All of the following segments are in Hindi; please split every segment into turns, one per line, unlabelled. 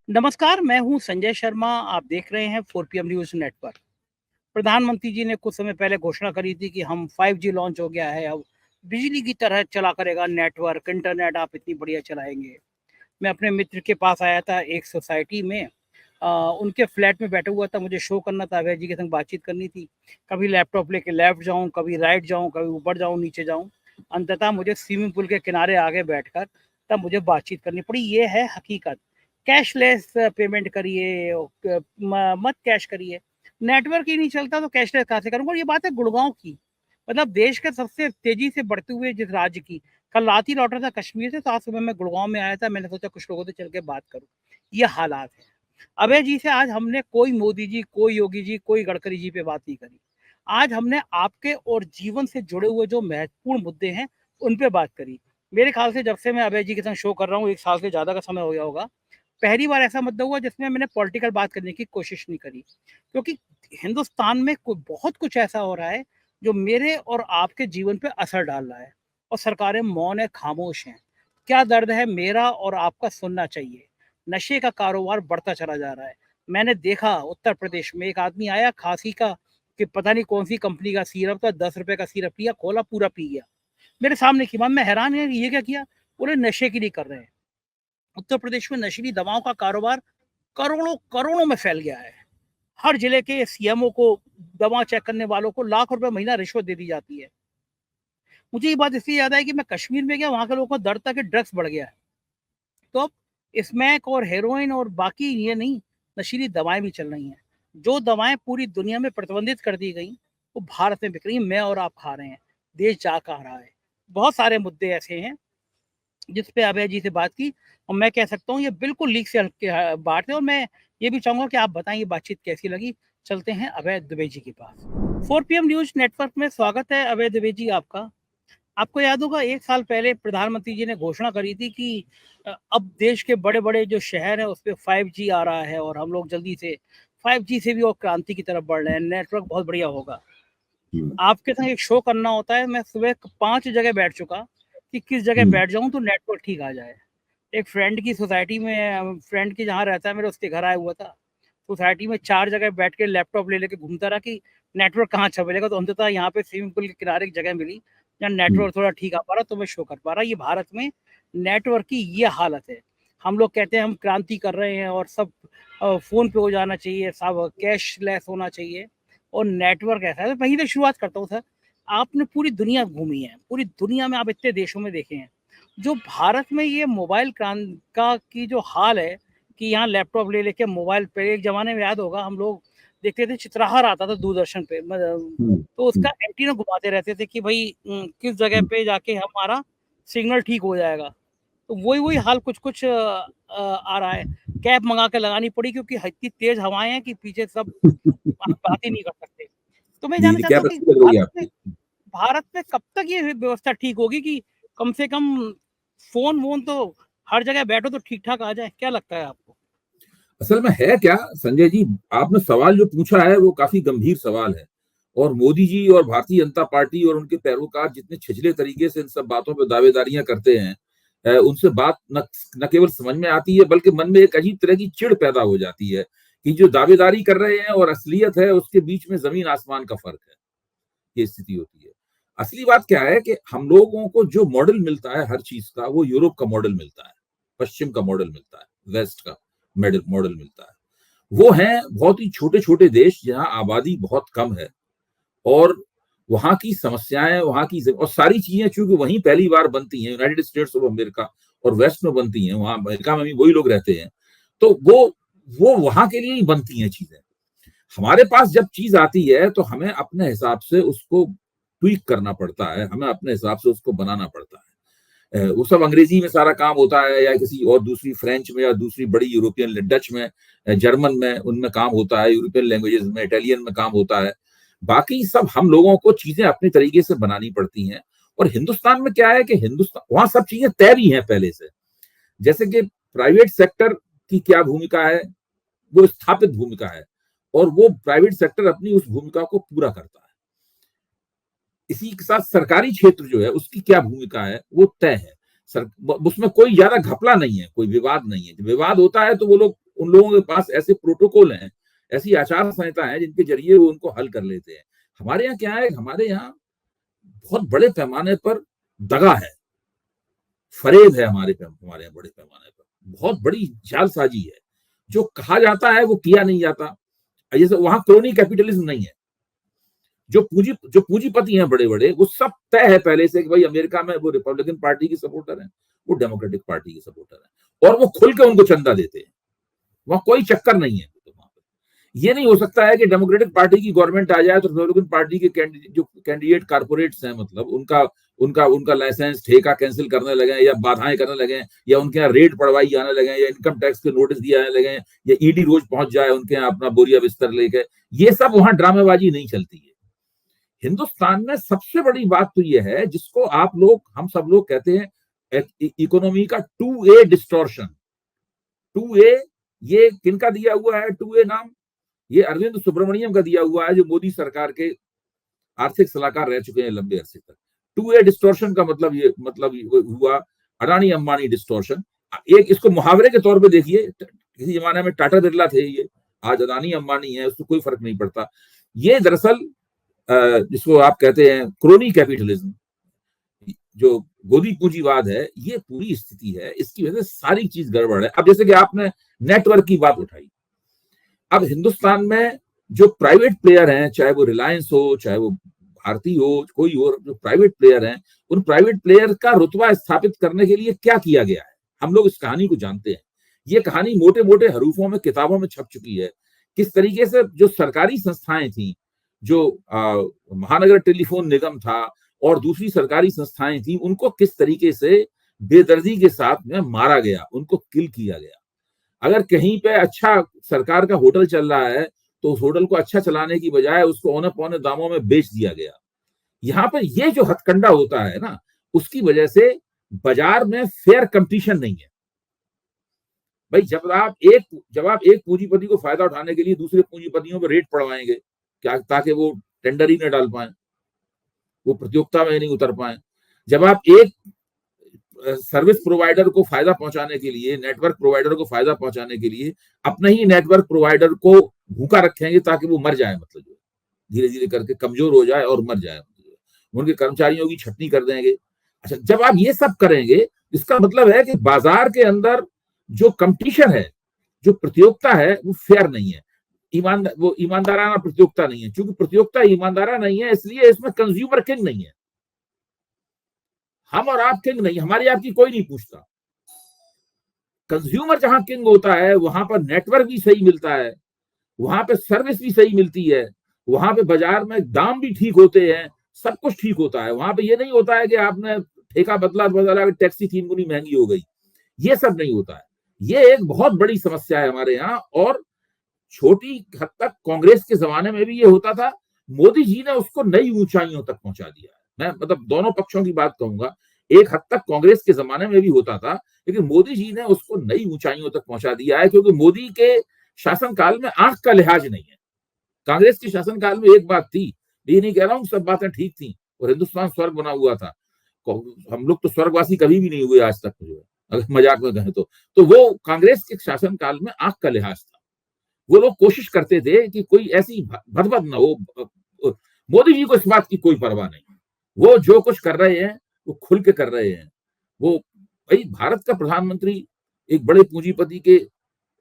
नमस्कार, मैं हूँ संजय शर्मा। आप देख रहे हैं 4 PM न्यूज़ नेटवर्क। प्रधानमंत्री जी ने कुछ समय पहले घोषणा करी थी कि हम 5G लॉन्च हो गया है, अब बिजली की तरह चला करेगा नेटवर्क, इंटरनेट आप इतनी बढ़िया चलाएँगे। मैं अपने मित्र के पास आया था एक सोसाइटी में। उनके फ्लैट में बैठा हुआ था, मुझे शो करना था, अभय जी के संग बातचीत करनी थी। कभी लैपटॉप लेके लेफ्ट जाऊँ, कभी राइट जाऊँ, कभी ऊपर जाऊँ, नीचे जाऊँ। अंततः मुझे स्विमिंग पूल के किनारे आगे बैठकर तब मुझे बातचीत करनी पड़ी। ये है हकीकत। कैशलेस पेमेंट करिए, मत कैश करिए। नेटवर्क ही नहीं चलता तो कैशलेस कहाँ से करूँगा? और ये बात है गुड़गाँव की। मतलब देश के सबसे तेज़ी से बढ़ते हुए जिस राज्य की। कल रात ही लौटा था कश्मीर से, तो आज सुबह मैं गुड़गाँव में आया था। मैंने सोचा कुछ लोगों से चल के बात करूँ। ये हालात हैं। अभय जी से आज हमने कोई मोदी जी, कोई योगी जी, कोई गडकरी जी पे बात नहीं करी। आज हमने आपके और जीवन से जुड़े हुए जो महत्वपूर्ण मुद्दे हैं, उन पे बात करी। मेरे ख़्याल से जब से मैं अभय जी के संग शो कर रहा हूँ, 1 साल से ज़्यादा का समय हो गया होगा। पहली बार ऐसा मुद्दा हुआ जिसमें मैंने पॉलिटिकल बात करने की कोशिश नहीं करी। क्योंकि हिंदुस्तान में बहुत कुछ ऐसा हो रहा है जो मेरे और आपके जीवन पे असर डाल रहा है, और सरकारें मौन है, खामोश हैं। क्या दर्द है मेरा और आपका सुनना चाहिए। नशे का कारोबार बढ़ता चला जा रहा है। मैंने देखा उत्तर प्रदेश में एक आदमी आया खांसी का, कि पता नहीं कौन सी कंपनी का सिरप था, 10 रुपए का सिरप लिया, खोला, पूरा पी गया मेरे सामने की। मैं हैरान है, ये क्या किया? बोले नशे के लिए कर रहे हैं। उत्तर प्रदेश में नशीली दवाओं का कारोबार करोड़ों करोड़ों में फैल गया है। हर जिले के सीएमओ को, दवा चेक करने वालों को लाख रुपए महीना रिश्वत दे दी जाती है। मुझे ये बात इसलिए याद है कि मैं कश्मीर में गया, वहां के लोगों को डर था कि ड्रग्स बढ़ गया है। तो अब स्मैक और हेरोइन और बाकी ये नहीं, नशीली दवाएं भी चल रही हैं। जो दवाएं पूरी दुनिया में प्रतिबंधित कर दी गई, वो भारत में बिक रही हैं। मैं और आप खा रहे हैं। देश जा कहाँ रहा है? बहुत सारे मुद्दे ऐसे हैं जिस पे अभय जी से बात की, और मैं कह सकता हूँ ये बिल्कुल लीक से हट के बात है। और मैं ये भी चाहूंगा कि आप बताएं ये बातचीत कैसी लगी। चलते हैं अभय दुबे जी के पास। 4 PM न्यूज नेटवर्क में स्वागत है अभय दुबे जी आपका। आपको याद होगा 1 साल पहले प्रधानमंत्री जी ने घोषणा करी थी कि अब देश के बड़े-बड़े जो शहर हैं उस पे 5G आ रहा है, और हम लोग जल्दी से 5G से भी और क्रांति की तरफ बढ़ रहे हैं, नेटवर्क बहुत बढ़िया होगा। आपके संग एक शो करना होता है, मैं सुबह 5 जगह बैठ चुका कि किस जगह
हम्म।
बैठ जाऊँ तो नेटवर्क ठीक आ जाए। एक फ्रेंड की सोसाइटी में, फ्रेंड की जहाँ रहता है मेरे, उसके घर आया हुआ था। सोसाइटी में 4 जगह बैठ के लैपटॉप ले लेके घूमता रहा कि नेटवर्क कहाँ अच्छा मिलेगा, तो अंततः यहाँ पे स्विमिंग पूल के किनारे एक जगह मिली जहाँ
हम्म।
नेटवर्क थोड़ा ठीक आ पा रहा, तो मैं शो कर पा रहा। ये भारत में नेटवर्क की ये हालत है। हम लोग कहते हैं हम क्रांति कर रहे हैं और सब फ़ोन पे हो जाना चाहिए, सब कैशलेस होना चाहिए, और नेटवर्क ऐसा है। वहीं से शुरुआत करता हूँ सर। आपने पूरी दुनिया घूमी है, पूरी दुनिया में आप इतने देशों में देखे हैं। जो भारत में ये मोबाइल का की जो हाल है कि यहाँ लैपटॉप ले लेके मोबाइल पे, एक ज़माने में याद होगा हम लोग देखते थे, चित्रहार आता था दूरदर्शन पे,
हम्म।
तो उसका एंटीना घुमाते रहते थे कि भाई किस जगह
हम्म।
पे जाके हमारा सिग्नल ठीक हो जाएगा। तो वही हाल कुछ-कुछ आ रहा है। कैप मँगा के लगानी पड़ी क्योंकि इतनी तेज़ हवाएँ हैं कि पीछे सब आप बात ही नहीं कर सकते। तो मैं जानना
बिजली
चाहता
क्या
हूँ कि
बत्ती होगी आपकी?
भारत में कब तक ये व्यवस्था ठीक होगी कि कम से कम फ़ोन-वोन तो हर जगह बैठो तो ठीक-ठाक आ जाए? क्या लगता है आपको?
असल में है क्या संजय जी, आपने सवाल जो पूछा है वो काफी गंभीर सवाल है। और मोदी जी और भारतीय जनता पार्टी और उनके पैरोकार जितने छिछले तरीके से इन सब बातों पर दावेदारियां करते हैं, उनसे बात न केवल समझ में आती है बल्कि मन में एक अजीब तरह की चिढ़ पैदा हो जाती है कि जो दावेदारी कर रहे हैं और असलियत है उसके बीच में जमीन आसमान का फर्क है। ये स्थिति होती है। असली बात क्या है कि हम लोगों को जो मॉडल मिलता है हर चीज का, वो यूरोप का मॉडल मिलता है, पश्चिम का मॉडल मिलता है, वेस्ट का मॉडल मिलता है। वो हैं बहुत ही छोटे छोटे देश जहां आबादी बहुत कम है, और वहां की समस्याएं, वहां की और सारी चीजें चूंकि वहीं पहली बार बनती हैं, यूनाइटेड स्टेट्स ऑफ अमेरिका और वेस्ट में बनती हैं, वहां अमेरिका में भी वही लोग रहते हैं, तो वो वहां के लिए ही बनती हैं चीजें। हमारे पास जब चीज आती है तो हमें अपने हिसाब से उसको ट्वीक करना पड़ता है, हमें अपने हिसाब से उसको बनाना पड़ता है। वो सब अंग्रेजी में सारा काम होता है, या किसी और दूसरी फ्रेंच में, या दूसरी बड़ी यूरोपियन, डच में, जर्मन में, उनमें काम होता है, यूरोपियन लैंग्वेजेस में, इटालियन में काम होता है। बाकी सब हम लोगों को चीजें अपने तरीके से बनानी पड़ती हैं। और हिंदुस्तान में क्या है कि हिंदुस्तान, वहां सब चीजें तय भी हैं पहले से। जैसे कि प्राइवेट सेक्टर की क्या भूमिका है, वो स्थापित भूमिका है, और वो प्राइवेट सेक्टर अपनी उस भूमिका को पूरा करता है। इसी के साथ सरकारी क्षेत्र जो है उसकी क्या भूमिका है वो तय है। सर, उसमें कोई ज्यादा घपला नहीं है, कोई विवाद नहीं है। जब विवाद होता है तो वो लोग उन लोगों के पास ऐसे प्रोटोकॉल हैं, ऐसी आचार संहिता है जिनके जरिए वो उनको हल कर लेते हैं। हमारे यहाँ क्या है, हमारे यहाँ बहुत बड़े पैमाने पर दगा है, फरेब है, हमारे यहाँ बड़े पैमाने पर बहुत बड़ी जालसाजी है। जो कहा जाता है वो किया नहीं जाता। जैसे वहां क्रोनी कैपिटलिज्म नहीं है। जो पूंजीपति हैं बड़े बड़े, वो सब तय है पहले से कि भाई अमेरिका में वो रिपब्लिकन पार्टी की सपोर्टर हैं, वो डेमोक्रेटिक पार्टी की सपोर्टर हैं, और वो खुल के उनको चंदा देते हैं। वहां कोई चक्कर नहीं है। तो वहां पे ये नहीं हो सकता है कि डेमोक्रेटिक पार्टी की गवर्नमेंट आ जाए तो रिपब्लिकन पार्टी के जो कैंडिडेट कारपोरेट्स हैं, मतलब उनका उनका उनका लाइसेंस ठेका कैंसिल करने लगे, या बाधाएं करने लगे, या उनके यहाँ रेट पड़वाई जाने लगे, या इनकम टैक्स के नोटिस दिए जाने लगे, या ईडी रोज पहुंच जाए उनके यहाँ अपना बोरिया बिस्तर लेके। ये सब वहां ड्रामेबाजी नहीं चलती है। हिंदुस्तान में सबसे बड़ी बात तो ये है, जिसको हम सब लोग कहते हैं इकोनॉमी का 2A डिस्टॉर्शन। 2A ये किनका दिया हुआ है? 2A नाम ये अरविंद सुब्रमण्यम का दिया हुआ है, जो मोदी सरकार के आर्थिक सलाहकार रह चुके हैं लंबे अरसे तक। 2A डिस्टॉर्शन का मतलब हुआ अडानी अंबानी डिस्टॉर्शन। एक इसको मुहावरे के तौर पे देखिए, किसी जमाने में टाटा बिरला थे, ये आज अडानी अंबानी है, उसको कोई फर्क नहीं पड़ता। ये दरअसल जिसको आप कहते हैं क्रोनी कैपिटलिज्म, जो गोदी पूंजीवाद है, ये पूरी स्थिति है। इसकी वजह से सारी चीज गड़बड़ है। अब जैसे कि आपने नेटवर्क की बात उठाई, अब हिंदुस्तान में जो प्राइवेट प्लेयर हैं, चाहे वो रिलायंस हो, चाहे वो भारती हो, कोई और जो प्राइवेट प्लेयर हैं, उन प्राइवेट प्लेयर का रुतबा स्थापित करने के लिए क्या किया गया है, हम लोग इस कहानी को जानते हैं। ये कहानी मोटे मोटे हरूफों में, किताबों में छप चुकी है। किस तरीके से जो सरकारी संस्थाएं थी, जो महानगर टेलीफोन निगम था और दूसरी सरकारी संस्थाएं थी, उनको किस तरीके से बेदर्दी के साथ में मारा गया, उनको किल किया गया। अगर कहीं पे अच्छा सरकार का होटल चल रहा है तो उस होटल को अच्छा चलाने की बजाय उसको औने पौने दामों में बेच दिया गया। यहाँ पे ये जो हथकंडा होता है ना, उसकी वजह से बाजार में फेयर कंपटीशन नहीं है। भाई जब आप एक पूंजीपति को फायदा उठाने के लिए दूसरे पूंजीपतियों पर रेट पड़वाएंगे, क्या ताकि वो टेंडर ही न डाल पाए, वो प्रतियोगिता में नहीं उतर पाए। जब आप एक सर्विस प्रोवाइडर को फायदा पहुंचाने के लिए, नेटवर्क प्रोवाइडर को फायदा पहुंचाने के लिए अपने ही नेटवर्क प्रोवाइडर को भूखा रखेंगे ताकि वो मर जाए, मतलब धीरे धीरे करके कमजोर हो जाए और मर जाए, उनके कर्मचारियों की छटनी कर देंगे। अच्छा, जब आप ये सब करेंगे, इसका मतलब है कि बाजार के अंदर जो कंपटीशन है, जो प्रतियोगिता है, वो फेयर नहीं है, वो ईमानदाराना प्रतियोगिता नहीं है। क्योंकि प्रतियोगिता ईमानदाराना नहीं है, इसलिए इसमें कंज्यूमर किंग नहीं है। हम और आप किंग नहीं, हमारी आपकी कोई नहीं पूछता। कंज्यूमर जहां किंग होता है, वहां पर नेटवर्क भी सही मिलता है, वहां पे सर्विस भी सही मिलती है, वहां पे बाजार में दाम भी ठीक होते हैं, सब कुछ ठीक होता है। वहां पे ये नहीं होता है कि आपने ठेका बदला, टैक्सी 3 गुनी महंगी हो गई, ये सब नहीं होता है। ये एक बहुत बड़ी समस्या है हमारे यहाँ, और छोटी हद तक कांग्रेस के जमाने में भी ये होता था। मोदी जी ने उसको नई ऊंचाइयों तक पहुंचा दिया है। मैं मतलब दोनों पक्षों की बात कहूंगा। एक हद तक कांग्रेस के जमाने में भी होता था, लेकिन मोदी जी ने उसको नई ऊंचाइयों तक पहुंचा दिया है, क्योंकि मोदी के शासनकाल में आंख का लिहाज नहीं है। कांग्रेस के शासनकाल में एक बात थी, ये नहीं कह रहा हूं सब बातें ठीक थी और हिंदुस्तान स्वर्ग बना हुआ था। हम लोग तो स्वर्गवासी कभी भी नहीं हुए आज तक, मुझे अगर मजाक में कहें तो वो कांग्रेस के शासनकाल में आंख का लिहाज था। वो लोग कोशिश करते थे कि कोई ऐसी भदभद ना हो। मोदी जी को इस बात की कोई परवाह नहीं, वो जो कुछ कर रहे हैं वो खुल के कर रहे हैं। वो भाई भारत का प्रधानमंत्री एक बड़े पूंजीपति के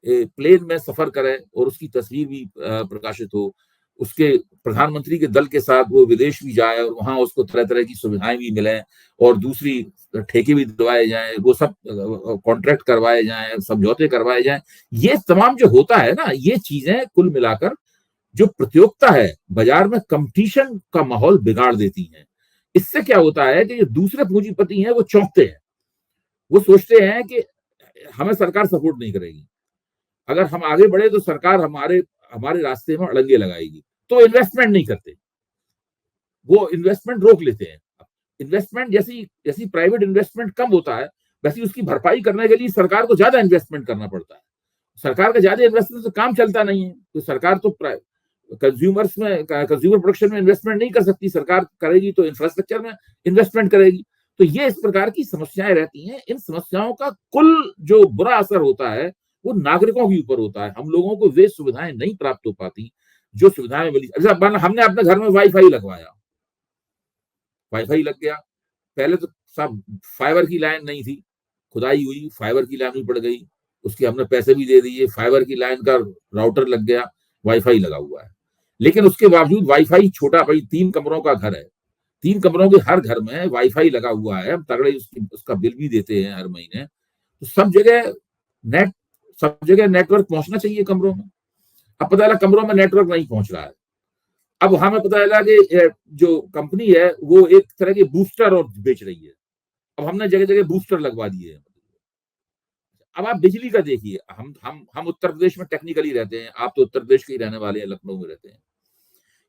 प्लेन में सफर करे और उसकी तस्वीर भी प्रकाशित हो, उसके प्रधानमंत्री के दल के साथ वो विदेश भी जाए और वहां उसको तरह तरह की सुविधाएं भी मिले और दूसरी ठेके भी दिलवाए जाएं, वो सब कॉन्ट्रैक्ट करवाए जाएं, समझौते करवाए जाएं। ये तमाम जो होता है ना, ये चीजें कुल मिलाकर जो प्रतियोगिता है, बाजार में कंपटीशन का माहौल बिगाड़ देती हैं। इससे क्या होता है कि जो दूसरे पूंजीपति हैं वो चौंकते हैं, वो सोचते हैं कि हमें सरकार सपोर्ट नहीं करेगी, अगर हम आगे बढ़े तो सरकार हमारे रास्ते में अड़ंगे लगाएगी, तो इन्वेस्टमेंट नहीं करते, वो इन्वेस्टमेंट रोक लेते हैं। इन्वेस्टमेंट जैसी प्राइवेट इन्वेस्टमेंट कम होता है, वैसी उसकी भरपाई करने के लिए सरकार को ज्यादा इन्वेस्टमेंट करना पड़ता है। सरकार का ज्यादा इन्वेस्टमेंट से काम चलता नहीं है, तो सरकार तो कंज्यूमर प्रोडक्शन में इन्वेस्टमेंट नहीं कर सकती। सरकार करेगी तो इंफ्रास्ट्रक्चर में इन्वेस्टमेंट करेगी। तो ये इस प्रकार की समस्याएं रहती हैं। इन समस्याओं का कुल जो बुरा असर होता है वो नागरिकों के ऊपर होता है। हम लोगों को वे सुविधाएं नहीं प्राप्त हो पाती जो सुविधाएं मिली। अच्छा, हमने अपने घर में वाईफाई लगवाया, वाईफाई लग गया। पहले तो सब फाइबर की लाइन नहीं थी, खुदाई हुई, फाइबर की लाइन भी पड़ गई, उसके हमने पैसे भी दे दिए, फाइबर की लाइन का राउटर लग गया, वाईफाई लगा हुआ है। लेकिन उसके बावजूद वाईफाई छोटा, भाई 3 कमरों का घर है, 3 कमरों के हर घर में वाईफाई लगा हुआ है, हम तगड़े उसका बिल भी देते हैं हर महीने। तो सब जगह नेटवर्क पहुंचना चाहिए कमरों में। अब पता चला कमरों में नेटवर्क नहीं पहुंच रहा है। अब हमें पता चला कि जो कंपनी है वो एक तरह के बूस्टर और बेच रही है। अब हमने जगह जगह बूस्टर लगवा दिए हैं। अब आप बिजली का देखिए, हम उत्तर प्रदेश में टेक्निकली रहते हैं, आप तो उत्तर प्रदेश के ही रहने वाले हैं, लखनऊ में रहते हैं।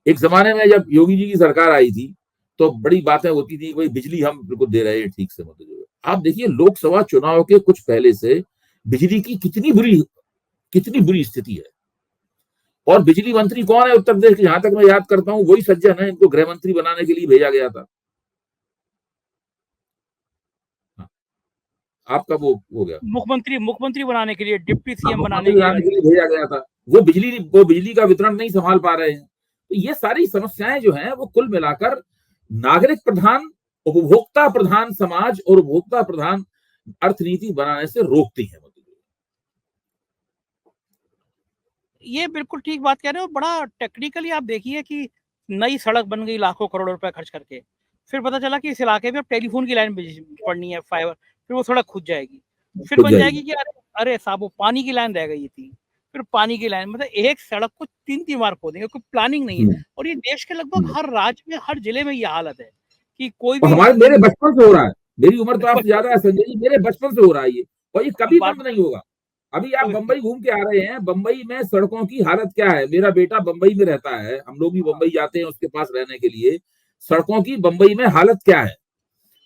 एक जमाने में जब योगी जी की सरकार आई थी तो बड़ी बातें होती थी, भाई बिजली हम बिल्कुल दे रहे हैं ठीक से। मतलब आप देखिए लोकसभा चुनाव के कुछ पहले से बिजली की कितनी बुरी स्थिति है। और बिजली मंत्री कौन है उत्तर प्रदेश के? जहां तक मैं याद करता हूं वही सज्जन है, इनको गृह मंत्री बनाने के लिए भेजा गया था। आपका वो हो गया,
मुख्यमंत्री बनाने के लिए, डिप्टी सीएम
मुख्यमंत्री
बनाने के लिए
भेजा गया था। वो बिजली का वितरण नहीं संभाल पा रहे हैं। तो ये सारी समस्याएं जो हैं वो कुल मिलाकर नागरिक प्रधान, उपभोक्ता प्रधान समाज और उपभोक्ता प्रधान अर्थनीति बनाने से रोकती है।
ये बिल्कुल ठीक बात कह रहे हो। बड़ा टेक्निकली आप देखिए कि नई सड़क बन गई लाखों करोड़ों रुपए खर्च करके, फिर पता चला कि इस इलाके में अब टेलीफोन की लाइन पड़नी है, फाइबर, फिर वो सड़क खुद जाएगी, फिर बन जाएगी कि अरे साहब वो पानी की लाइन रह गई थी, फिर पानी की लाइन, मतलब एक सड़क को 3 बार खोदेंगे, कोई प्लानिंग नहीं है। और ये देश के लगभग हर राज्य में, हर जिले में ये हालत है कि कोई भी
मेरे बचपन से हो रहा है। मेरी उम्र तो आपसे ज्यादा है संजय जी, मेरे बचपन से हो रहा है ये, और ये कभी बंद नहीं होगा। अभी आप बंबई घूम के आ रहे हैं, बंबई में सड़कों की हालत क्या है? मेरा बेटा बंबई में रहता है, हम लोग भी बंबई जाते हैं उसके पास रहने के लिए। सड़कों की बंबई में हालत क्या है?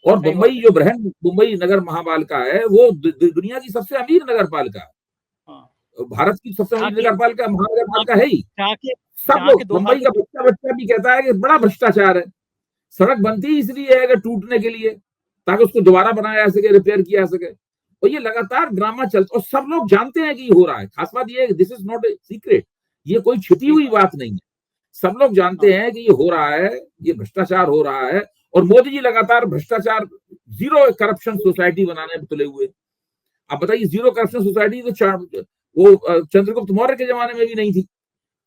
और बंबई जो बृहन मुंबई नगर महापालिका है वो दुनिया की सबसे अमीर नगर पालिका है, भारत की सबसे अमीर नगर पालिका महानगर पालिका है ही। सब लोग, बंबई का बच्चा भी कहता है कि बड़ा भ्रष्टाचार है। सड़क बनती इसलिए है कि टूटने के लिए, ताकि उसको दोबारा बनाया जा सके, रिपेयर किया जा सके। और ये लगातार ड्रामा चलता, और सब लोग जानते हैं कि ये हो रहा है। खास बात ये है, this is not a secret, ये कोई छिपी हुई बात नहीं है। सब लोग जानते हैं कि ये हो रहा है, ये भ्रष्टाचार हो रहा है। और मोदी जी लगातार भ्रष्टाचार, जीरो करप्शन सोसाइटी बनाने में तुले हुए। आप बताइए, जीरो करप्शन सोसाइटी तो वो चंद्रगुप्त मौर्य के जमाने में भी नहीं थी।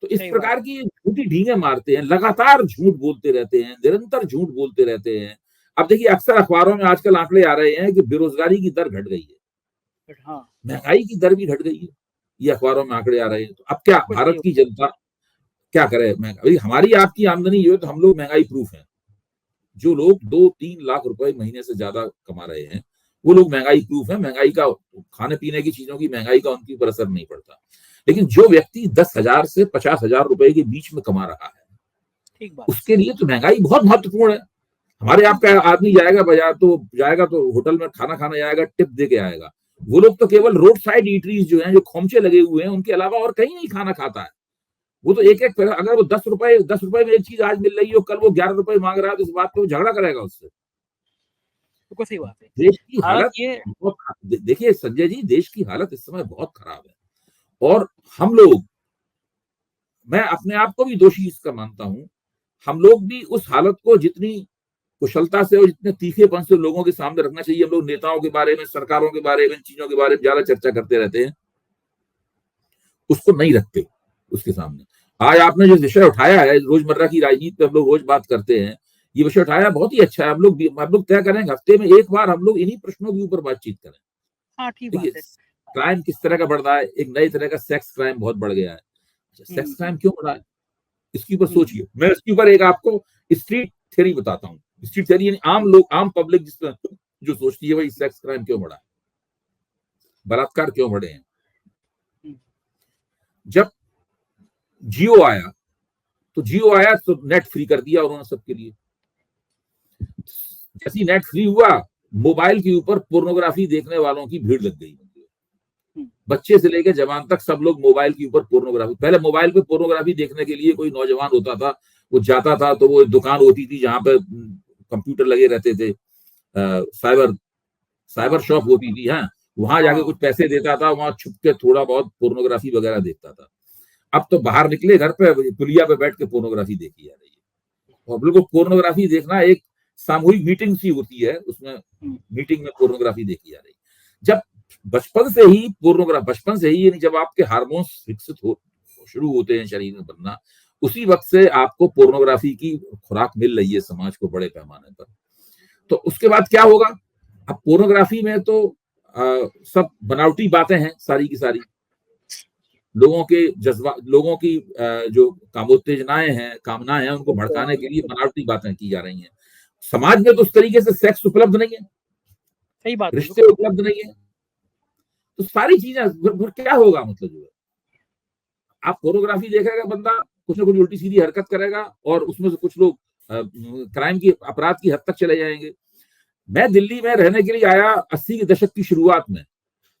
तो इस प्रकार की झूठी ढींगे मारते हैं, लगातार झूठ बोलते रहते हैं, निरंतर झूठ बोलते रहते हैं। अब देखिए अक्सर अखबारों में आजकल आंकड़े आ रहे हैं कि बेरोजगारी की दर घट गई है, महंगाई की दर भी घट गई है, ये अखबारों में आंकड़े आ रहे हैं। तो अब क्या भारत की जनता क्या करे? महंगाई, हमारी आपकी आमदनी जो है तो हम लोग महंगाई प्रूफ है। जो लोग 2-3 लाख रुपए महीने से ज्यादा कमा रहे हैं वो लोग महंगाई प्रूफ है। महंगाई का, खाने पीने की चीजों की महंगाई का उनके ऊपर असर नहीं पड़ता। लेकिन जो व्यक्ति 10,000 से 50,000 रुपए के बीच में कमा रहा है, उसके लिए तो महंगाई बहुत महत्वपूर्ण है। हमारे आपका आदमी जाएगा बाजार, तो होटल में खाना खाने जाएगा, टिप दे के आएगा। वो लोग तो केवल रोड साइड ईटरीज जो हैं, जो खोमचे लगे हुए हैं, उनके अलावा और कहीं नहीं खाना खाता है। वो तो एक अगर वो 10 रुपए में एक चीज आज मिल रही हो, कल वो 11 रुपए मांग रहा है, तो इस बात पे वो झगड़ा करेगा उससे।
तो सही बात है।
देश की हालत देखिए संजय जी, देश की हालत इस समय बहुत खराब है। और हम लोग, मैं अपने आप को भी दोषी इसका मानता हूं, हम लोग भी उस हालत को जितनी कुशलता से और जितने तीखेपन से लोगों के सामने रखना चाहिए, हम लोग नेताओं के बारे में, सरकारों के बारे में, चीजों के बारे में ज्यादा चर्चा करते रहते हैं, उसको नहीं रखते उसके सामने। आज आपने जो विषय उठाया है, रोजमर्रा की राजनीति पे हम लोग रोज बात करते हैं, ये विषय उठाया बहुत ही अच्छा है। हम लोग तय करेंगे हफ्ते में एक बार हम लोग इन्हीं प्रश्नों के ऊपर बातचीत करें।
हाँ, ठीक बात है।
क्राइम किस तरह का बढ़ रहा है? एक नए तरह का सेक्स क्राइम बहुत बढ़ गया है। सेक्स क्राइम क्यों बढ़ा है, इसके ऊपर सोचिए। मैं इसके ऊपर एक आपको स्ट्रीट थ्योरी बताता हूँ। स्ट्रीट थ्योरी यानी आम लोग, आम पब्लिक जो सोचती है भाई सेक्स क्राइम क्यों बढ़ा है, बलात्कार क्यों बढ़े हैं। जब जियो आया तो नेट फ्री कर दिया उन्होंने सबके लिए। जैसे नेट फ्री हुआ, मोबाइल के ऊपर पोर्नोग्राफी देखने वालों की भीड़ लग गई। बच्चे से लेकर जवान तक सब लोग मोबाइल के ऊपर पोर्नोग्राफी। पहले मोबाइल पे पोर्नोग्राफी देखने के लिए कोई नौजवान होता था, वो जाता था तो वो दुकान होती थी जहां पे कंप्यूटर लगे रहते थे, साइबर शॉप होती थी, हाँ, वहां जाके
हाँ
कुछ पैसे देता था, वहां छुप के थोड़ा बहुत पोर्नोग्राफी वगैरह देखता था। अब तो बाहर निकले, घर पे पुलिया पे बैठ के पोर्नोग्राफी देखी जा रही है। और बिल्कुल पोर्नोग्राफी देखना एक सामूहिक मीटिंग सी होती है, उसमें मीटिंग में पोर्नोग्राफी देखी जा रही है। जब बचपन से ही यानी जब आपके हार्मोन्स विकसित हो शुरू होते हैं शरीर में बनना, उसी वक्त से आपको पोर्नोग्राफी की खुराक मिल रही है समाज को बड़े पैमाने पर। तो उसके बाद क्या होगा? अब पोर्नोग्राफी में तो सब बनावटी बातें हैं सारी की सारी। लोगों के जज्बा, लोगों की जो कामोत्तेजनाएं हैं, कामनाएं हैं, उनको भड़काने के लिए बनावटी बातें की जा रही हैं। समाज में तो उस तरीके से सेक्स उपलब्ध नहीं है,
सही बात है,
रिश्ते उपलब्ध नहीं है, तो सारी चीजें फिर क्या होगा? मतलब जो है, आप फोटोग्राफी देखेगा बंदा, कुछ ना कुछ उल्टी सीधी हरकत करेगा और उसमें से कुछ लोग क्राइम की, अपराध की हद तक चले जाएंगे। मैं दिल्ली में रहने के लिए आया 80 के दशक की शुरुआत में।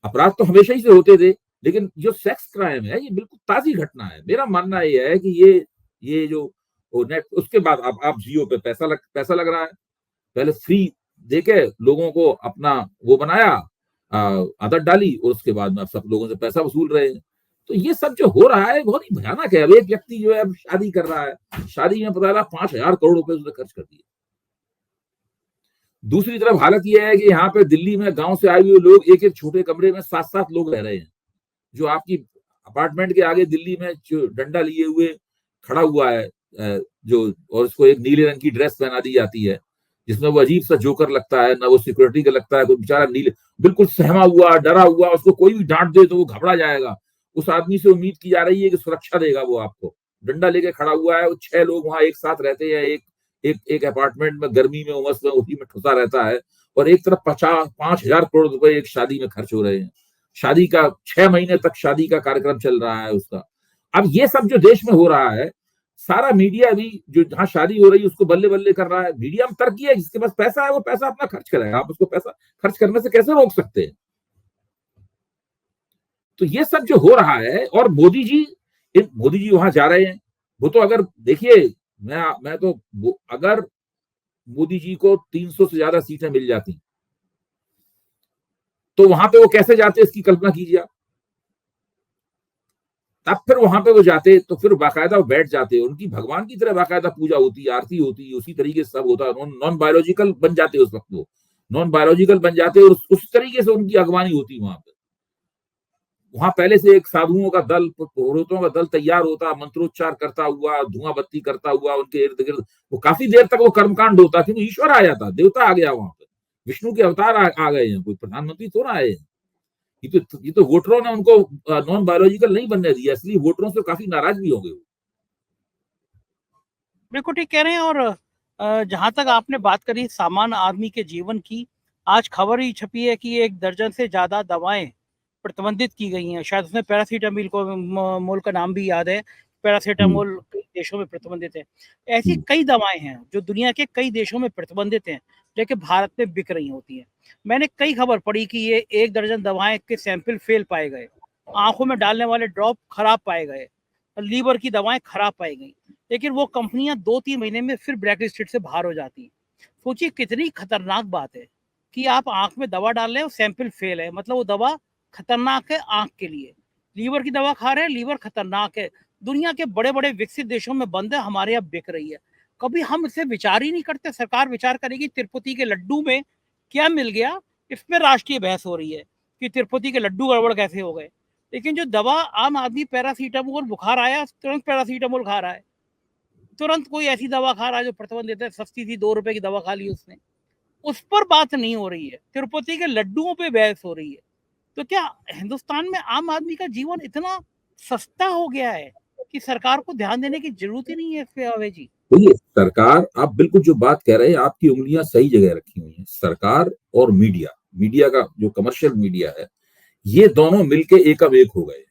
अपराध तो हमेशा ही से होते थे, लेकिन जो सेक्स क्राइम है ये बिल्कुल ताजी घटना है। मेरा मानना ये है कि ये जो नेट, उसके बाद आप जियो पे पैसा लग रहा है। पहले फ्री देके लोगों को अपना वो बनाया, आदत डाली, और उसके बाद में अब सब लोगों से पैसा वसूल रहे हैं। तो ये सब जो हो रहा है बहुत ही भयानक है। अब एक व्यक्ति जो है अब शादी कर रहा है, शादी में पता चला 5,000 करोड़ रुपए उसने खर्च कर दिए। दूसरी तरफ हालत यह है कि यहाँ पे दिल्ली में गांव से आए हुए लोग एक एक छोटे कमरे में 7-7 लोग रह रहे हैं। जो आपकी अपार्टमेंट के आगे दिल्ली में जो डंडा लिए हुए खड़ा हुआ है, जो, और उसको एक नीले रंग की ड्रेस पहना दी जाती है जिसमें वो अजीब सा जोकर लगता है, ना वो सिक्योरिटी का लगता है, कोई बेचारा नीले, बिल्कुल सहमा हुआ, डरा हुआ, उसको कोई भी डांट दे तो वो घबरा जाएगा। उस आदमी से उम्मीद की जा रही है कि सुरक्षा देगा वो आपको। डंडा लेके खड़ा हुआ है, वो 6 लोग वहां एक साथ रहते हैं, एक अपार्टमेंट में, गर्मी में, उमस में, उसी में ठुसा रहता है, और एक तरफ 5,000 करोड़ रुपए एक शादी में खर्च हो रहे हैं। शादी का 6 महीने तक शादी का कार्यक्रम चल रहा है उसका। अब ये सब जो देश में हो रहा है, सारा मीडिया भी जो जहां शादी हो रही है उसको बल्ले बल्ले कर रहा है। मीडिया में तरक्की है, जिसके पास पैसा है वो पैसा अपना खर्च करेगा, आप उसको पैसा खर्च करने से कैसे रोक सकते हैं? तो ये सब जो हो रहा है, और मोदी जी वहां जा रहे हैं। वो तो अगर देखिए, मैं तो अगर मोदी जी को 300 से ज्यादा सीटें मिल जाती तो वहां पे वो कैसे जाते इसकी कल्पना कीजिए आप। तब फिर वहां पे वो जाते तो फिर बाकायदा वो बैठ जाते, उनकी भगवान की तरह बाकायदा पूजा होती, आरती होती, उसी तरीके से सब होता। नॉन बायोलॉजिकल बन जाते उस वक्त, वो नॉन बायोलॉजिकल बन जाते, और उस तरीके से उनकी अगवानी होती वहां पे। वहां पहले से एक साधुओं का दल, पुरोहितों का दल तैयार होता, मंत्रोच्चार करता हुआ, धुआं बत्ती करता हुआ उनके इर्द गिर्द। वो काफी देर तक वो कर्मकांड होता, क्योंकि ईश्वर आ जाता, देवता आ गया वहां पे, विष्णु के अवतार आ गए हैं, कोई प्रधानमंत्री तो ना आए हैं। ये तो वोटरों ने उनको नॉन बायोलॉजिकल नहीं बनने दिया, इसलिए वोटरों से काफी नाराज भी हो गए।
बिल्कुल ठीक कह रहे हैं। और जहां तक आपने बात करी सामान्य आदमी के जीवन की, आज खबर ही छपी है कि 1 दर्जन से ज्यादा दवाएं प्रतिबंधित की गई हैं। शायद उसमें पैरासीटामोल को मोल का नाम भी याद है। पैरासीटामोल कई देशों में प्रतिबंधित है। ऐसी कई दवाएं हैं जो दुनिया के कई देशों में प्रतिबंधित हैं, लेकिन भारत में बिक रही होती हैं। मैंने कई खबर पढ़ी कि ये 1 दर्जन दवाएं के सैंपल फेल पाए गए, आंखों में डालने वाले ड्रॉप खराब पाए गए, लीवर की दवाएं खराब पाई गई, लेकिन वो कंपनियां 2-3 महीने में फिर ब्लैक लिस्टेड से बाहर हो जाती हैं। सोचिए कितनी खतरनाक बात है कि आप आंख में दवा डाल रहे हो, सैंपल फेल है, मतलब वो दवा खतरनाक है आंख के लिए। लीवर की दवा खा रहे हैं, लीवर खतरनाक है। दुनिया के बड़े बड़े विकसित देशों में बंद है, हमारे यहाँ बिक रही है। कभी हम इसे विचार ही नहीं करते। सरकार विचार करेगी तिरुपति के लड्डू में क्या मिल गया, इस पर राष्ट्रीय बहस हो रही है कि तिरुपति के लड्डू गड़बड़ कैसे हो गए। लेकिन जो दवा आम आदमी, पैरासीटामोल, बुखार आया तुरंत पैरासीटामोल खा रहा है, तुरंत कोई ऐसी दवा खा रहा है जो प्रतिबंधित है, सस्ती थी, 2 रुपए की दवा खा ली उसने, उस पर बात नहीं हो रही है। तिरुपति के लड्डुओं पे बहस हो रही है। तो क्या हिंदुस्तान में आम आदमी का जीवन इतना सस्ता हो गया है कि सरकार को ध्यान देने की जरूरत ही नहीं है इस पे? अवय जी,
देखिए, सरकार, आप बिल्कुल जो बात कह रहे हैं, आपकी उंगलियां सही जगह रखी हुई हैं। सरकार और मीडिया का जो कमर्शियल मीडिया है, ये दोनों मिलके एकम एक हो गए।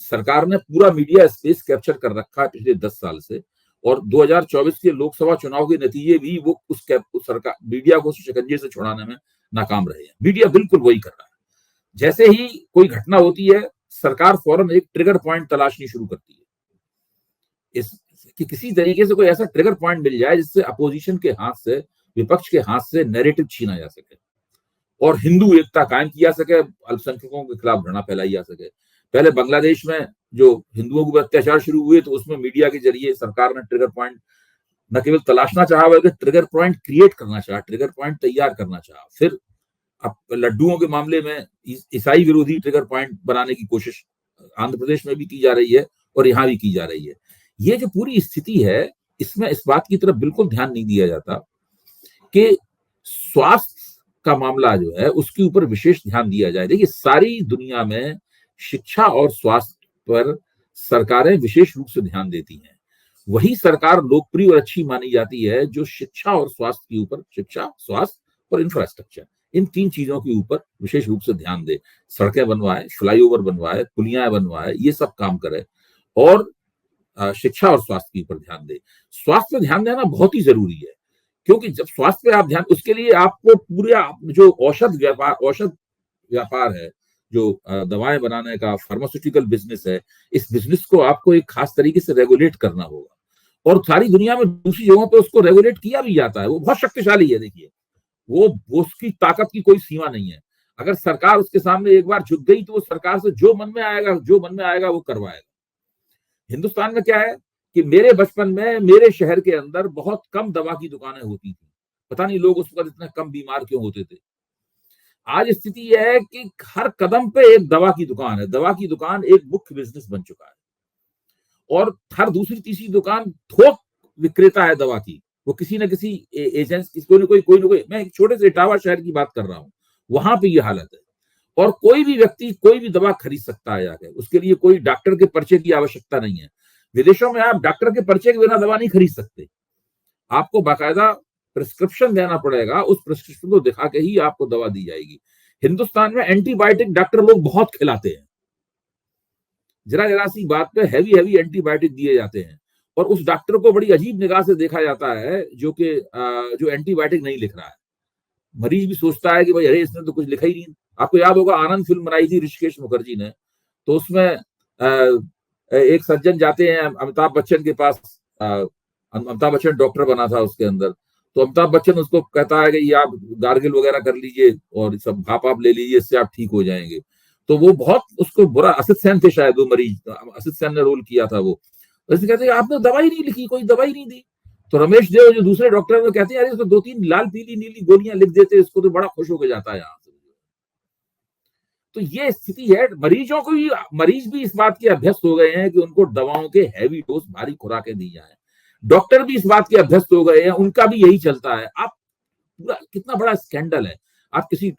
सरकार ने पूरा मीडिया स्पेस कैप्चर कर रखा है पिछले 10 साल से, और 2024 के लोकसभा चुनाव के नतीजे भी वो उस सरकार मीडिया को शिकंजे से छुड़ाने में नाकाम रहे हैं। मीडिया बिल्कुल वही कर रहा है। जैसे ही कोई घटना होती है, सरकार फौरन एक ट्रिगर पॉइंट तलाशनी शुरू करती है, इस कि किसी तरीके से कोई ऐसा ट्रिगर पॉइंट मिल जाए जिससे अपोजिशन के हाथ से, विपक्ष के हाथ से नैरेटिव छीना जा सके। और हिंदू एकता कायम की जा सके, अल्पसंख्यकों के खिलाफ घृणा फैलाई जा सके। पहले बांग्लादेश में जो हिंदुओं के ऊपर अत्याचार शुरू हुए तो उसमें मीडिया के जरिए सरकार ने ट्रिगर पॉइंट न केवल तलाशना चाहा बल्कि ट्रिगर पॉइंट क्रिएट करना चाहा, ट्रिगर पॉइंट तैयार करना चाहा। फिर अब लड्डुओं के मामले में ईसाई विरोधी ट्रिगर पॉइंट बनाने की कोशिश आंध्र प्रदेश में भी की जा रही है और यहाँ भी की जा रही है। ये जो पूरी स्थिति है इसमें इस बात की तरफ बिल्कुल ध्यान नहीं दिया जाता कि स्वास्थ्य का मामला जो है उसके ऊपर विशेष ध्यान दिया जाए। देखिए, सारी दुनिया में शिक्षा और स्वास्थ्य पर सरकारें विशेष रूप से ध्यान देती हैं। वही सरकार लोकप्रिय और अच्छी मानी जाती है जो शिक्षा और स्वास्थ्य के ऊपर, शिक्षा, स्वास्थ्य और इंफ्रास्ट्रक्चर, इन 3 चीजों के ऊपर विशेष रूप से ध्यान दे। सड़कें बनवाए, फ्लाईओवर बनवाए, पुलियां बनवाए, ये सब काम करे और शिक्षा और स्वास्थ्य के ऊपर ध्यान दे। स्वास्थ्य पे ध्यान देना बहुत ही जरूरी है, क्योंकि जब स्वास्थ्य पे आप ध्यान, उसके लिए आपको पूरा जो औषध व्यापार है, जो दवाएं बनाने का फार्मास्यूटिकल बिजनेस है, इस बिजनेस को आपको एक खास तरीके से रेगुलेट करना होगा। और सारी दुनिया में दूसरी जगहों पे उसको रेगुलेट किया भी जाता है। वो बहुत शक्तिशाली है। देखिए, वो उसकी ताकत की कोई सीमा नहीं है। अगर सरकार उसके सामने एक बार झुक गई तो वो सरकार से जो मन में आएगा वो करवाएगा। हिंदुस्तान में क्या है कि मेरे बचपन में मेरे शहर के अंदर बहुत कम दवा की दुकानें होती थी। पता नहीं लोग उस वक्त इतने कम बीमार क्यों होते थे। आज स्थिति यह है कि हर कदम पे एक दवा की दुकान है। दवा की दुकान एक मुख्य बिजनेस बन चुका है और हर दूसरी तीसरी दुकान थोक विक्रेता है दवा की। वो किसी न किसी एजेंसी, कोई न कोई, मैं एक छोटे से इटावा शहर की बात कर रहा हूँ, वहां पे ये हालत है। और कोई भी व्यक्ति कोई भी दवा खरीद सकता है जाकर, उसके लिए कोई डॉक्टर के पर्चे की आवश्यकता नहीं है। विदेशों में आप डॉक्टर के पर्चे के बिना दवा नहीं खरीद सकते। आपको बाकायदा प्रिस्क्रिप्शन देना पड़ेगा, उस प्रिस्क्रिप्शन को दिखा के ही आपको दवा दी जाएगी। हिंदुस्तान में एंटीबायोटिक डॉक्टर लोग बहुत खिलाते हैं। जरा सी बात पे हैवी एंटीबायोटिक दिए जाते हैं और उस डॉक्टर को बड़ी अजीब निगाह से देखा जाता है जो एंटीबायोटिक नहीं लिख रहा है। मरीज भी सोचता है कि भाई अरे इसने तो कुछ लिखा ही नहीं। आपको याद होगा आनंद फिल्म बनाई थी ऋषिकेश मुखर्जी ने, तो उसमें एक सज्जन जाते हैं अमिताभ बच्चन के पास। अमिताभ बच्चन डॉक्टर बना था उसके अंदर, तो अमिताभ बच्चन उसको कहता है कि ये आप गार्गिल वगैरह कर लीजिए और सब भाप आप ले लीजिए, इससे आप ठीक हो जाएंगे। तो वो बहुत उसको बुरा, असित सेन थे शायद वो मरीज, असित सेन ने रोल किया था वो। वैसे कहते हैं आपने दवाई नहीं लिखी, कोई दवाई नहीं दी। तो रमेश देव जो दूसरे डॉक्टर वो कहते हैं अरे इसको 2-3 लाल पीली नीली गोलियां लिख देते, इसको तो बड़ा खुश होकर जाता है यहाँ से। तो ये स्थिति है। मरीज भी इस बात के अभ्यस्त हो गए हैं कि उनको दवाओं के हैवी डोज, भारी खुराकें दी जाए। डॉक्टर भी इस बात के अभ्यस्त हो गए हैं, उनका भी यही चलता है। आप पूरा कितना बड़ा स्कैंडल है। आप किसी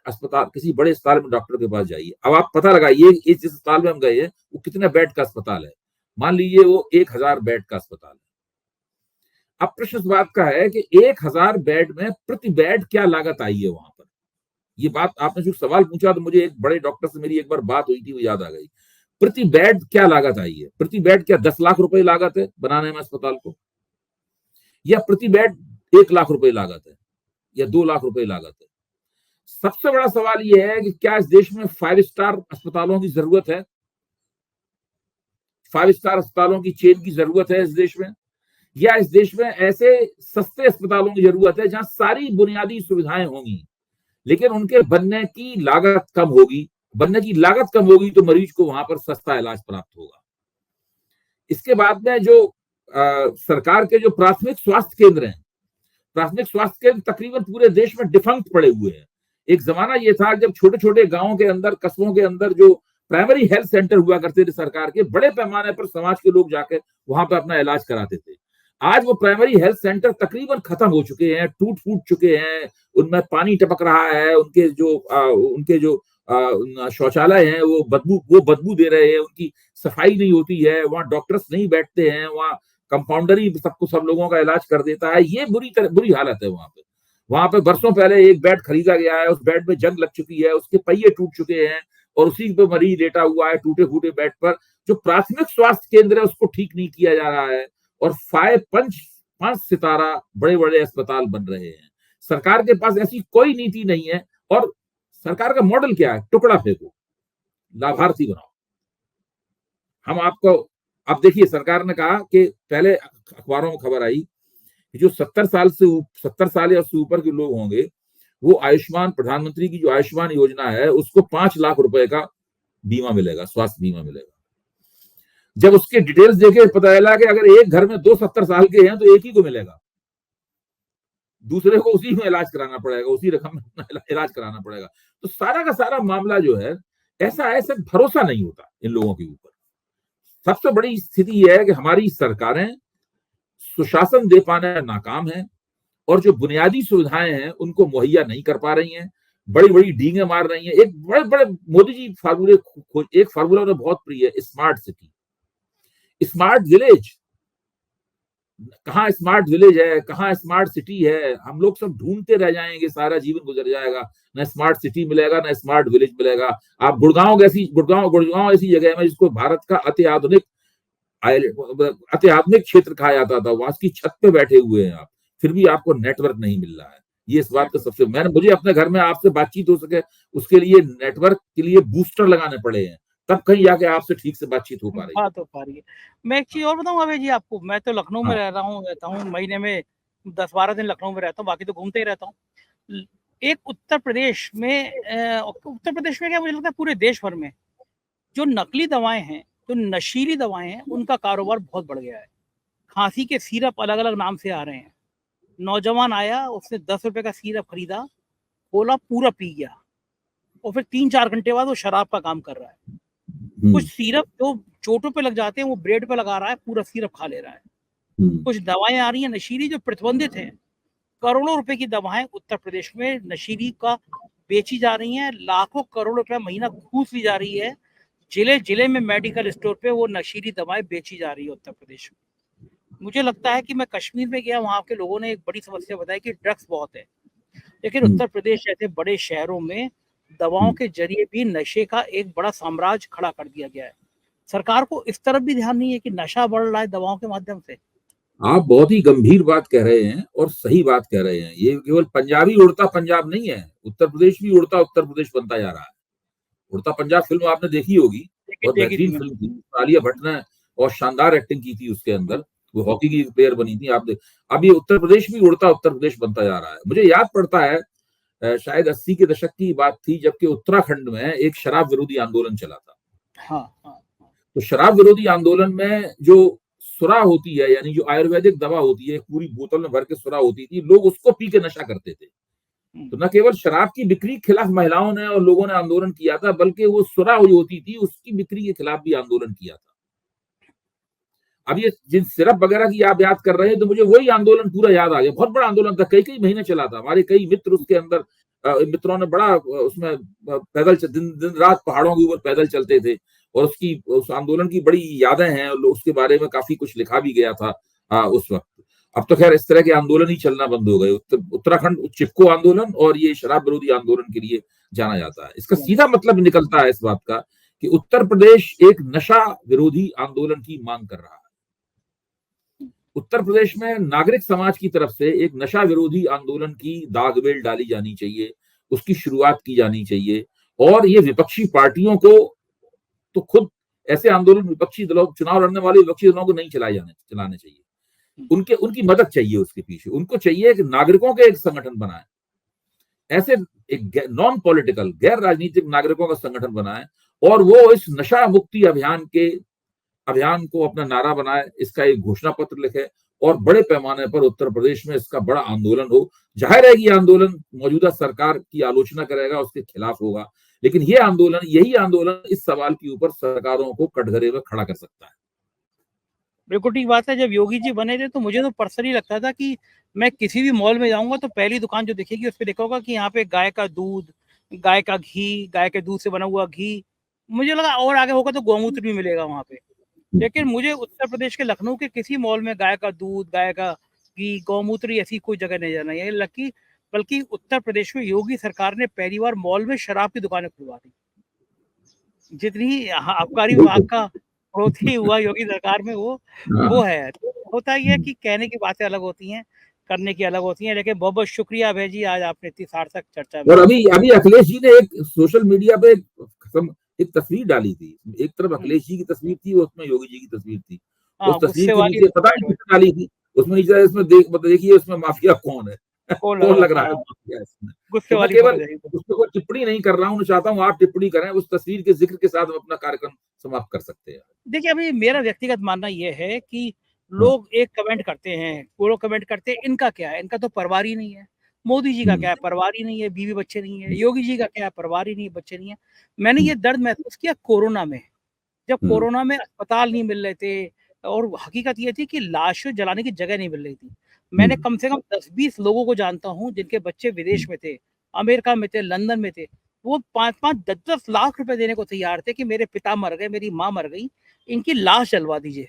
बड़े अस्पताल में डॉक्टर के पास जाइए, अब आप पता लगाइए इस जिस अस्पताल में हम गए हैं वो कितने बेड का अस्पताल है। मान लीजिए वो 1000 बेड का अस्पताल है। अब प्रश्न इस बात का है कि 1000 बेड में प्रति बेड क्या लागत आई है वहां पर। ये बात आपने जो सवाल पूछा तो मुझे एक बड़े डॉक्टर से मेरी एक बार बात हुई थी, वो याद आ गई। प्रति बेड क्या लागत आई है? प्रति बेड क्या 10 लाख रुपए लागत है बनाने में अस्पताल को, या प्रति बेड 1 लाख रुपए लागत है, या 2 लाख रुपए लागत है? सबसे बड़ा सवाल यह है कि क्या इस देश में 5 स्टार अस्पतालों की जरूरत है? 5 स्टार अस्पतालों की चेन की जरूरत है इस देश में, या इस देश में ऐसे सस्ते अस्पतालों की जरूरत है जहां सारी बुनियादी सुविधाएं होंगी लेकिन उनके बनने की लागत कम होगी? बनने की लागत कम होगी तो मरीज को वहां पर सस्ता इलाज प्राप्त होगा। इसके बाद में जो सरकार के जो प्राथमिक स्वास्थ्य केंद्र हैं, प्राथमिक स्वास्थ्य केंद्र तकरीबन पूरे देश में डिफंक्ट पड़े हुए हैं। एक जमाना ये था जब छोटे छोटे गांवों के अंदर, कस्बों के अंदर जो प्राइमरी हेल्थ सेंटर हुआ करते थे सरकार के, बड़े पैमाने पर समाज के लोग जाकर वहां पर अपना इलाज कराते थे। आज वो प्राइमरी हेल्थ सेंटर तकरीबन खत्म हो चुके हैं, टूट फूट चुके हैं, उनमें पानी टपक रहा है, उनके जो शौचालय हैं वो बदबू दे रहे हैं, उनकी सफाई नहीं होती है, वहाँ डॉक्टर्स नहीं बैठते हैं, वहाँ कंपाउंडर ही सब लोगों का इलाज कर देता है। ये बुरी हालत है वहां पे बरसों पहले एक बेड खरीदा गया है, उस बेड में जंग लग चुकी है, उसके पहिए टूट चुके हैं और उसी पे मरीज लेटा हुआ है टूटे फूटे बेड पर। जो प्राथमिक स्वास्थ्य केंद्र है उसको ठीक नहीं किया जा रहा है और 5 सितारा बड़े बड़े अस्पताल बन रहे हैं। सरकार के पास ऐसी कोई नीति नहीं है। और सरकार का मॉडल क्या है? टुकड़ा फेंको, लाभार्थी बनाओ। हम आपको, अब देखिए सरकार ने कहा कि पहले अखबारों में खबर आई कि जो 70 साल या उससे ऊपर के लोग होंगे वो आयुष्मान, प्रधानमंत्री की जो आयुष्मान योजना है, उसको 5 लाख रुपए का बीमा मिलेगा, स्वास्थ्य बीमा मिलेगा। जब उसके डिटेल्स देखे पता चला कि अगर एक घर में 2 70 साल के हैं तो एक ही को मिलेगा, दूसरे को उसी में इलाज कराना पड़ेगा, उसी रकम में अपना इलाज कराना पड़ेगा। तो सारा का सारा मामला जो है ऐसा है, सिर्फ भरोसा नहीं होता इन लोगों के ऊपर। सबसे बड़ी स्थिति यह है कि हमारी सरकारें सुशासन दे पाने में नाकाम है और जो बुनियादी सुविधाएं हैं उनको मुहैया नहीं कर पा रही हैं, बड़ी बड़ी डींगे मार रही हैं। एक बड़े बड़े मोदी जी फार्मूले, एक फार्मूला उन्हें बहुत प्रिय है, स्मार्ट सिटी, स्मार्ट विलेज। कहाँ स्मार्ट विलेज है, कहाँ स्मार्ट सिटी है, हम लोग सब ढूंढते रह जाएंगे, सारा जीवन गुजर जाएगा, ना स्मार्ट सिटी मिलेगा ना स्मार्ट विलेज मिलेगा। आप गुड़गांव ऐसी जगह में जिसको भारत का अत्याधुनिक क्षेत्र कहा जाता था, वहां की छत पे बैठे हुए हैं आप, फिर भी आपको नेटवर्क नहीं मिल रहा है। ये इस बात का सबसे, मुझे अपने घर में आपसे बातचीत हो सके उसके लिए नेटवर्क के लिए बूस्टर लगाने पड़े हैं, तब कहीं जाके आपसे ठीक से बातचीत हो पा रही है।
बात हो पा रही है। मैं एक चीज और बताऊं अभय जी आपको, मैं तो लखनऊ में रहता हूँ, महीने में 10-12 दिन लखनऊ में रहता हूँ, बाकी तो घूमते ही रहता हूँ। एक उत्तर प्रदेश में क्या, मुझे लगता है पूरे देश भर में जो नकली दवाएं हैं, जो नशीली दवाएं हैं, उनका कारोबार बहुत बढ़ गया है। खांसी के सिरप अलग अलग नाम से आ रहे हैं। नौजवान आया, उसने 10 रुपए का सिरप खरीदा, खोला, पूरा पी गया, और फिर 3-4 घंटे बाद वो शराब का काम कर रहा है। कुछ सिरप जो चोटों पे लग जाते हैं वो ब्रेड पे लगा रहा है, पूरा सिरप खा ले रहा है। कुछ दवाएं आ रही हैं नशीली जो प्रतिबंधित हैं, करोड़ों रुपए की दवाएं उत्तर प्रदेश में नशीली का बेची जा रही हैं, लाखों करोड़ रुपए महीना घूस ली जा रही है। जिले जिले में मेडिकल स्टोर पे वो नशीली दवाएं बेची जा रही है उत्तर प्रदेश में। मुझे लगता है कि मैं कश्मीर में गया, वहां के लोगों ने एक बड़ी समस्या बताई कि ड्रग्स बहुत है, लेकिन उत्तर प्रदेश जैसे बड़े शहरों में दवाओं के जरिए भी नशे का एक बड़ा साम्राज्य खड़ा कर दिया गया है। सरकार को इस तरफ भी ध्यान नहीं है कि नशा बढ़ रहा है दवाओं के माध्यम से।
आप बहुत ही गंभीर बात कह रहे हैं और सही बात कह रहे हैं। ये केवल पंजाबी उड़ता पंजाब नहीं है, उत्तर प्रदेश भी उड़ता उत्तर प्रदेश बनता जा रहा है। उड़ता पंजाब फिल्म आपने देखी होगी, बहुत बेहतरीन फिल्म थी, आलिया भट्ट ने और शानदार एक्टिंग की थी उसके अंदर, वो हॉकी की प्लेयर बनी थी। आप अब ये उत्तर प्रदेश भी उड़ता उत्तर प्रदेश बनता जा रहा है। मुझे याद पड़ता है शायद 80 के दशक की बात थी, जबकि उत्तराखंड में एक शराब विरोधी आंदोलन चला था।
हाँ।
तो शराब विरोधी आंदोलन में जो सुरा होती है, यानी जो आयुर्वेदिक दवा होती है, पूरी बोतल में भर के सुरा होती थी, लोग उसको पी के नशा करते थे। तो न केवल शराब की बिक्री के खिलाफ महिलाओं ने और लोगों ने आंदोलन किया था, बल्कि वो सुरा जो होती थी उसकी बिक्री के खिलाफ भी आंदोलन किया था। अब ये जिन सिरप वगैरह की आप याद कर रहे हैं, तो मुझे वही आंदोलन पूरा याद आ गया। बहुत बड़ा आंदोलन था, कई महीने चला था। हमारे कई मित्र उसके अंदर, मित्रों ने बड़ा उसमें पैदल दिन रात पहाड़ों के ऊपर पैदल चलते थे, और उस आंदोलन की बड़ी यादें हैं, उसके बारे में काफी कुछ लिखा भी गया था उस वक्त। अब तो खैर इस तरह के आंदोलन ही चलना बंद हो गए। उत्तराखंड चिपको आंदोलन और ये शराब विरोधी आंदोलन के लिए जाना जाता है। इसका सीधा मतलब निकलता है इस बात का कि उत्तर प्रदेश एक नशा विरोधी आंदोलन की मांग कर रहा है। उत्तर प्रदेश में नागरिक समाज की तरफ से एक नशा विरोधी आंदोलन की दागबेल डाली जानी चाहिए, उसकी शुरुआत की जानी चाहिए। और ये विपक्षी पार्टियों को तो खुद ऐसे आंदोलन विपक्षी दलों, चुनाव लड़ने वाले विपक्षी दलों को नहीं चलाने चाहिए, उनकी मदद चाहिए उसके पीछे। उनको चाहिए कि नागरिकों के एक संगठन बनाए, ऐसे एक नॉन पॉलिटिकल, गैर राजनीतिक नागरिकों का संगठन बनाए, और वो इस नशा मुक्ति अभियान को अपना नारा बनाए, इसका एक घोषणा पत्र लिखे, और बड़े पैमाने पर उत्तर प्रदेश में इसका बड़ा आंदोलन हो। जाहिर है कि आंदोलन मौजूदा सरकार की आलोचना करेगा, उसके खिलाफ होगा, लेकिन यही आंदोलन इस सवाल के ऊपर सरकारों को कटघरे में खड़ा कर सकता है।
बिल्कुल ठीक बात है। जब योगी जी बने थे तो मुझे तो पर्सनली लगता था कि मैं किसी भी मॉल में जाऊंगा तो पहली दुकान जो दिखेगी उस पर देखा होगा कि यहाँ पे गाय का दूध, गाय का घी, गाय के दूध से बना हुआ घी। मुझे लगा और आगे होगा तो गौमूत्र भी मिलेगा वहां पे, लेकिन मुझे उत्तर प्रदेश के लखनऊ के किसी मॉल में गाय का दूध, गाय का घी, गौमूत्र ऐसी कोई जगह नहीं जाना है। बल्कि उत्तर प्रदेश में योगी सरकार ने पहली बार मॉल में शराब की दुकानें खुलवा दी। जितनी आबकारी विभाग का बढ़ोतरी हुआ योगी सरकार में वो है। तो होता ही है कि कहने की बातें अलग होती हैं, करने की अलग होती हैं। लेकिन बहुत बहुत शुक्रिया अभय जी, आज आपने इतनी सार्थक चर्चा।
और अभी अखिलेश जी ने एक सोशल मीडिया पे एक तस्वीर डाली थी, एक तरफ अखिलेश जी की तस्वीर थी, उसमें योगी जी की तस्वीर थी। उस तस्वीर के नीचे पता नहीं किसने डाली थी, उसमें नीचे इसमें देखिए उसमें माफिया कौन है।
कौन लग
कौन
रहा
लग रहा
था?
है माफिया इसमें।
गुस्से
तो मैं
वाली
केवल
फुटेज है ये तो।
उसपे कोई टिप्पणी नहीं कर रहा हूँ, मैं चाहता हूँ आप टिप्पणी करें, उस तस्वीर के जिक्र के साथ हम अपना कार्यक्रम समाप्त कर सकते हैं।
देखिए, अभी मेरा व्यक्तिगत मानना ये है कि
हाँ।
लोग एक कमेंट करते हैं, वो लोग कमेंट करते हैं, इनका क्या है? इनका तो परिवार ही नहीं है। मोदी जी का
हुँ,
क्या है? परिवार ही नहीं है, बीवी-बच्चे नहीं है।
हुँ,
योगी जी का क्या है? परिवार ही नहीं है, बच्चे नहीं है। मैंने
हुँ,
ये दर्द महसूस किया कोरोना में। जब
हुँ,
कोरोना में अस्पताल नहीं मिल रहे थे और हकीकत ये थी कि लाशें जलाने की जगह नहीं मिल रही थी।
हुँ,
मैंने कम से कम 10-20 लोगों को जानता हूँ जिनके बच्चे
हुँ,
विदेश में थे, अमेरिका में थे, लंदन में थे। वो 5-5, 10-10 लाख रुपए देने को तैयार थे कि मेरे पिता मर गए, मेरी माँ मर गई, इनकी लाश जलवा दीजिए।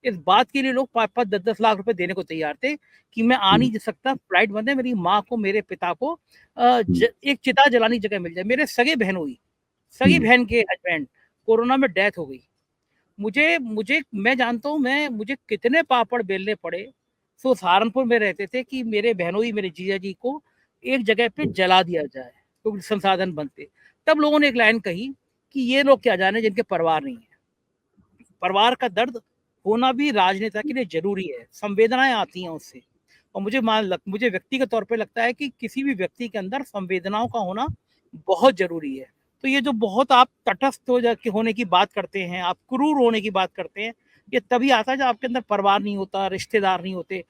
इस बात के लिए लोग 5-5, 10-10 लाख रुपए देने को तैयार थे कि मैं आ
हुँ,
नहीं सकता, फ्लाइट बंद है, मेरी माँ को, मेरे पिता को
हुँ,
एक चिता जलाने की जगह मिल जाए। मेरे सगे बहन हुई, सगी
हुँ,
बहन के हस्बैंड कोरोना में डेथ हो गई। मुझे मुझे मैं जानता हूँ मुझे कितने पापड़ बेलने पड़े। सो सहारनपुर में रहते थे कि मेरे बहनोई मेरे जीजा जी को एक जगह पे जला दिया जाए, क्योंकि संसाधन बंद थे। तब लोगों ने एक लाइन कही कि ये लोग क्या जाने जिनके परिवार नहीं है। परिवार का दर्द होना भी राजनेता के लिए ज़रूरी है, संवेदनाएँ आती हैं उससे। और मुझे व्यक्तिगत तौर पे लगता है कि किसी भी व्यक्ति के अंदर संवेदनाओं का होना बहुत ज़रूरी है। तो ये जो बहुत आप तटस्थ होने की बात करते हैं, आप क्रूर होने की बात करते हैं, ये तभी आता है जब आपके अंदर परिवार नहीं होता, रिश्तेदार नहीं होते।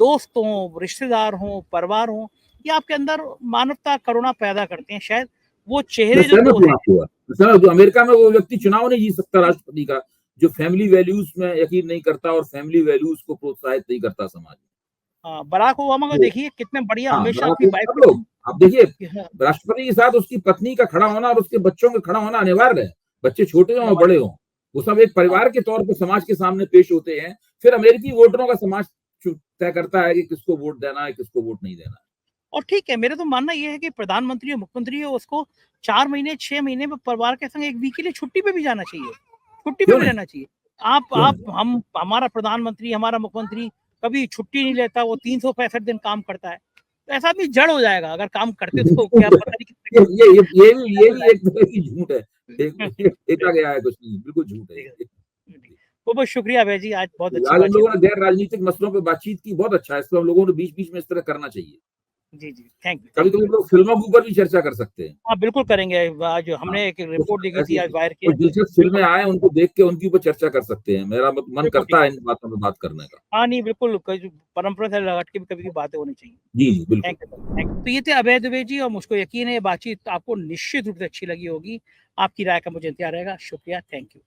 दोस्त हों, रिश्तेदार हों, परिवार हों, ये आपके अंदर मानवता, करुणा पैदा करते हैं। शायद वो
मैं
चेहरे जो
सहमत
2
हूँ
हैं।
आपकी बात। मैं सहमत हूँ, अमेरिका में वो व्यक्ति चुनाव नहीं जीत सकता राष्ट्रपति का, जो फैमिली वैल्यूज में यकीन नहीं करता और फैमिली वैल्यूज को प्रोत्साहित नहीं करता समाज में।
बराक ओबामा को
तो
देखिए कितने बढ़िया
हाँ,
हमेशा
बराक
अपनी
ओबामा
वाइफ
सब
को
लोग, आप देखिए
हाँ,
राष्ट्रपति के साथ उसकी पत्नी का खड़ा होना और उसके बच्चों का खड़ा होना अनिवार्य है। बच्चे छोटे हों और
अनिवार्य
बड़े हों, वो सब एक
हाँ,
परिवार के तौर पे समाज के सामने पेश होते हैं। फिर अमेरिकी वोटरों का समाज तय करता है कि किसको वोट देना है, किसको वोट नहीं देना है।
और ठीक है, मेरा तो मानना ये है कि प्रधानमंत्री और मुख्यमंत्री हो उसको 4 महीने, 6 महीने में परिवार के संग 1 वीक के लिए छुट्टी पे भी जाना चाहिए, छुट्टी पे
क्यों
भी
नहीं?
रहना चाहिए।
क्यों
आप
नहीं?
हम हमारा प्रधानमंत्री, हमारा मुख्यमंत्री कभी छुट्टी नहीं लेता, वो 365 दिन काम करता है। तो ऐसा आदमी जड़ हो जाएगा, अगर काम करते तो क्या
झूठ है।
पता नहीं कितने
ये
हो
भी एक तरह की झूठ है। देखा
जाएगा।
गया है कुछ नहीं, बिल्कुल झूठ है ये।
बहुत-बहुत शुक्रिया अभय जी, आज बहुत अच्छी
आज हम
बातचीत
लोगों ने
हुई।
गैर राजनीतिक मसलों पे बातचीत की, बहुत अच्छा है। इसको हम लोगों ने बीच-बीच में इस तरह करना चाहिए।
जी, जी। थैंक यू, थैंक
कभी-कभी
यू।
हम लोग फिल्मों के ऊपर भी चर्चा कर सकते हैं।
हाँ, बिल्कुल करेंगे। आज
हाँ,
हमने एक
कुछ
रिपोर्ट देखी थी,
ऐसी
आज वायर की है।
कुछ दिलचस्प
बिल्कुल,
फ़िल्में आएँ, उनको देख के उनके ऊपर चर्चा कर सकते हैं। मेरा मन
बिल्कुल ठीक
करता
है।
है इन बातों पे बात करने का।
हाँ, नहीं बिल्कुल परंपरा से हट के भी कभी-कभी बातें होनी चाहिए।
जी, जी, बिल्कुल।
Thank you sir, thank you. तो ये थे अभय दुबे जी और मुझको यकीन है ये बातचीत आपको निश्चित रूप से अच्छी लगी होगी। आपकी राय का मुझे इंतज़ार रहेगा। शुक्रिया, थैंक यू।